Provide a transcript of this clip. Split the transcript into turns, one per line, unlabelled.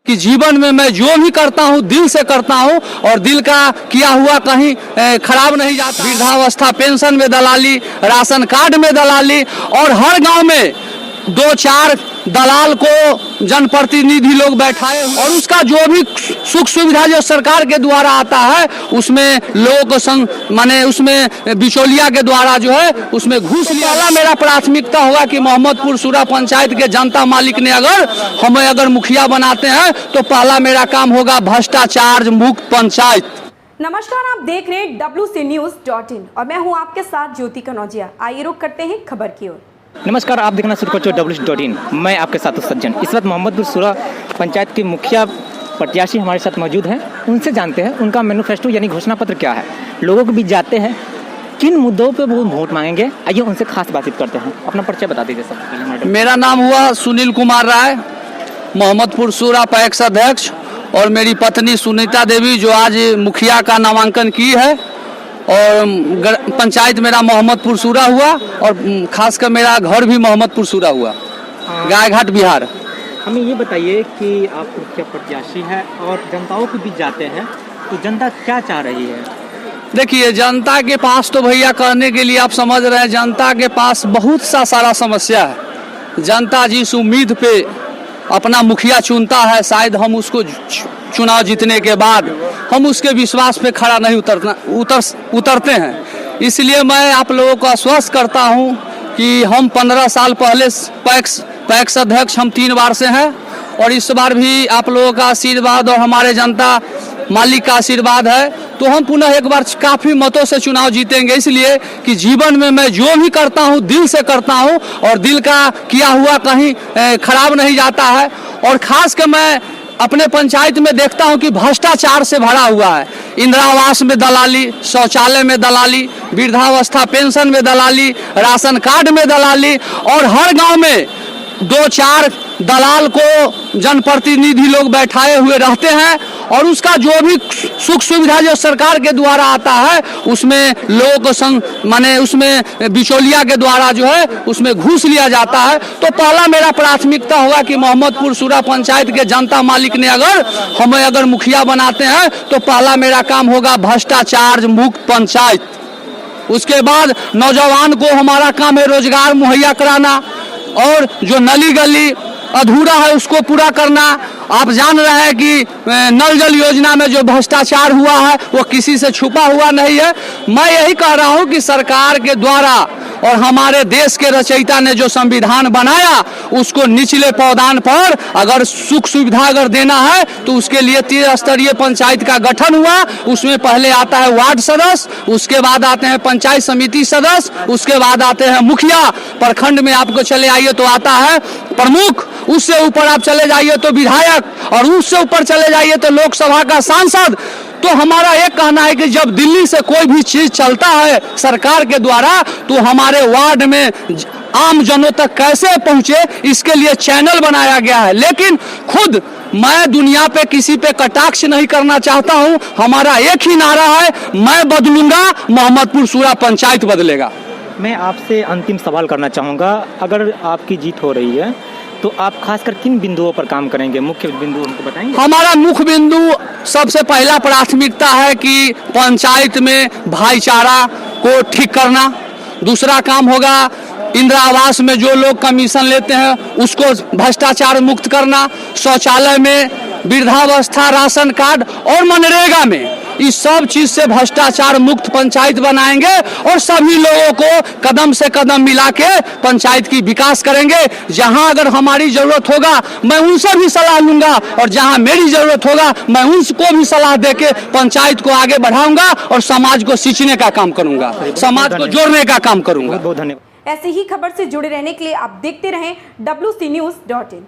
कि जीवन में मैं जो भी करता हूँ दिल से करता हूँ और दिल का किया हुआ कहीं खराब नहीं जाता। वृद्धावस्था पेंशन में दलाली, राशन कार्ड में दलाली और हर गांव में 2-4 दलाल को जनप्रतिनिधि लोग बैठाए और उसका जो भी सुख सुविधा जो सरकार के द्वारा आता है उसमें लोगों को संग माने उसमें बिचौलिया के द्वारा जो है उसमें घूस लिया। पहला मेरा प्राथमिकता होगा कि मोहम्मदपुर सूरा पंचायत के जनता मालिक ने अगर मुखिया बनाते हैं तो पहला मेरा काम होगा भ्रष्टाचार मुक्त पंचायत।
नमस्कार, आप देख रहे हैं WCNews.in और मैं हूं आपके साथ ज्योति कनौजिया। आइए रुक करते हैं खबर की ओर।
नमस्कार, आप देखना शुरू कर चुके WCNews.in। मैं आपके साथ सज्जन। इस वक्त मोहम्मदपुर सूरा पंचायत के मुखिया प्रत्याशी हमारे साथ मौजूद हैं। उनसे जानते हैं उनका मैनिफेस्टो यानी घोषणा पत्र क्या है, लोगों के बीच जाते हैं, किन मुद्दों पे वो वोट मांगेंगे। आइए उनसे खास बातचीत करते हैं। अपना परिचय बता दीजिए सर।
मेरा नाम हुआ सुनील कुमार राय, मोहम्मदपुर सूरा पैक्स अध्यक्ष, और मेरी पत्नी सुनीता देवी जो आज मुखिया का नामांकन की है, और पंचायत मेरा मोहम्मदपुर सूरा हुआ और खासकर मेरा घर भी मोहम्मदपुर सूरा हुआ, गायघाट बिहार।
हमें ये बताइए कि आप मुखिया प्रत्याशी हैं और जनताओं के बीच जाते हैं तो जनता क्या चाह रही है?
देखिए, जनता के पास तो भैया कहने के लिए आप समझ रहे हैं, जनता के पास बहुत सारा समस्या है। जनता जिस उम्मीद पे अपना मुखिया चुनता है, शायद हम उसको चुनाव जीतने के बाद हम उसके विश्वास पे खड़ा नहीं उतरते हैं। इसलिए मैं आप लोगों को आश्वस्त करता हूं कि हम 15 साल पहले पैक्स अध्यक्ष हम 3 बार से हैं और इस बार भी आप लोगों का आशीर्वाद और हमारे जनता मालिक का आशीर्वाद है तो हम पुनः एक बार काफ़ी मतों से चुनाव जीतेंगे। इसलिए कि जीवन में मैं जो भी करता हूँ दिल से करता हूँ और दिल का किया हुआ कहीं खराब नहीं जाता है। और खास कर मैं अपने पंचायत में देखता हूं कि भ्रष्टाचार से भरा हुआ है। इंदिरा आवास में दलाली, शौचालय में दलाली, वृद्धावस्था पेंशन में दलाली, राशन कार्ड में दलाली और हर गांव में 2-4 दलाल को जनप्रतिनिधि लोग बैठाए हुए रहते हैं और उसका जो भी सुख सुविधा जो सरकार के द्वारा आता है उसमें लोगों को संग माने उसमें बिचौलिया के द्वारा जो है उसमें घूस लिया जाता है। तो पहला मेरा प्राथमिकता होगा कि मोहम्मदपुर सूरा पंचायत के जनता मालिक ने अगर मुखिया बनाते हैं तो पहला मेरा काम होगा भ्रष्टाचार मुक्त पंचायत। उसके बाद नौजवान को हमारा काम है रोजगार मुहैया कराना और जो नली गली अधूरा है उसको पूरा करना। आप जान रहे हैं कि नल जल योजना में जो भ्रष्टाचार हुआ है वो किसी से छुपा हुआ नहीं है। मैं यही कह रहा हूं कि सरकार के द्वारा और हमारे देश के रचयिता ने जो संविधान बनाया उसको निचले पौधान पर अगर सुख सुविधा अगर देना है तो उसके लिए 3 स्तरीय पंचायत का गठन हुआ। उसमें पहले आता है वार्ड सदस्य, उसके बाद आते हैं पंचायत समिति सदस्य, उसके बाद आते हैं मुखिया, प्रखंड में आपको चले आइए तो आता है प्रमुख, उससे ऊपर आप चले जाइए तो विधायक और उससे ऊपर चले जाइए तो लोकसभा का सांसद। तो हमारा एक कहना है कि जब दिल्ली से कोई भी चीज चलता है सरकार के द्वारा तो हमारे वार्ड में आम जनों तक कैसे पहुंचे इसके लिए चैनल बनाया गया है। लेकिन खुद मैं दुनिया पे किसी पे कटाक्ष नहीं करना चाहता हूं। हमारा एक ही नारा है, मैं बदलूंगा, मोहम्मदपुर सूरा पंचायत बदलेगा।
मैं आपसे अंतिम सवाल करना चाहूँगा, अगर आपकी जीत हो रही है तो आप खासकर किन बिंदुओं पर काम करेंगे? मुख्य बिंदु हमको बताएंगे।
हमारा मुख्य बिंदु सबसे पहला प्राथमिकता है कि पंचायत में भाईचारा को ठीक करना। दूसरा काम होगा इंदिरा आवास में जो लोग कमीशन लेते हैं उसको भ्रष्टाचार मुक्त करना। शौचालय में, वृद्धावस्था, राशन कार्ड और मनरेगा में इस सब चीज से भ्रष्टाचार मुक्त पंचायत बनाएंगे और सभी लोगों को कदम से कदम मिला के पंचायत की विकास करेंगे। जहां अगर हमारी जरूरत होगा मैं उनसे भी सलाह लूंगा और जहां मेरी जरूरत होगा मैं उनको भी सलाह देके पंचायत को आगे बढ़ाऊंगा और समाज को सींचने का काम करूंगा, समाज को जोड़ने का काम करूंगा।
बहुत धन्यवाद।
ऐसी ही खबर से जुड़े रहने के लिए आप देखते रहें WCNews.in।